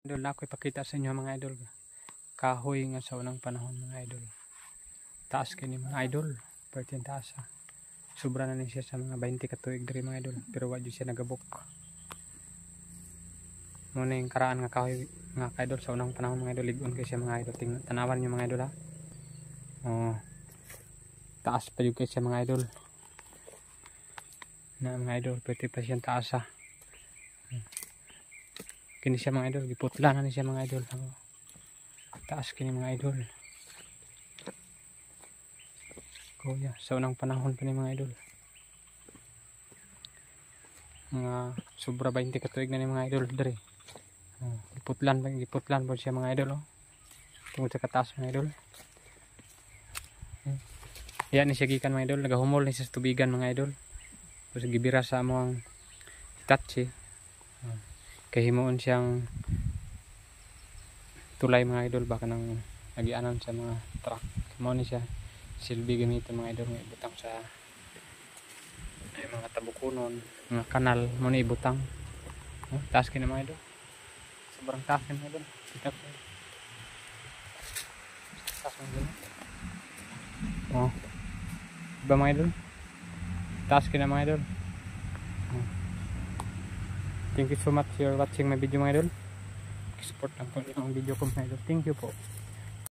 Idol, na ako ipakita sa inyo mga idol. Kahoy nga sa unang panahon mga idol. Taas kini mga idol. Pertin taas ha. Sobra na siya sa mga 20 katuig diri mga idol. Pero wala siya nagabok. Muna yung karaan nga kahoy mga idol sa unang panahon mga idol. Ligon kayo siya mga idol. Tanawan nyo mga idol ha. Oh, taas pa yung kayo siya mga idol. Na mga idol. Pwede pa siyang taas ha. Kini siya mga idol, giputla na ni siya mga idol. Taas kini mga idol. Kuya, sa unang panahon pa ni mga idol. Mga sobra 20 katuig na ni mga idol dere. Giputlan po siya mga idol. Tungod sa kataas mga idol. Yan ni siya gikan mga idol, nagahumol ni siya sa tubigan mga idol. Tapos gibira sa among Hitachi. Kahimuon siyang tulay mga idol, baka nang nagianan sa mga truck. Mo ni siya silbi gamitin mga idol, nga ibutang sa mga tabukunon, mga kanal mo ni ibutang. Taas kina mga idol, sobrang taas kina mga idol. Taas mga idol. Diba mga idol, taas kina mga idol. Thank you so much for watching my video mga idol. Support lang po ang video ko mga idol. Thank you po.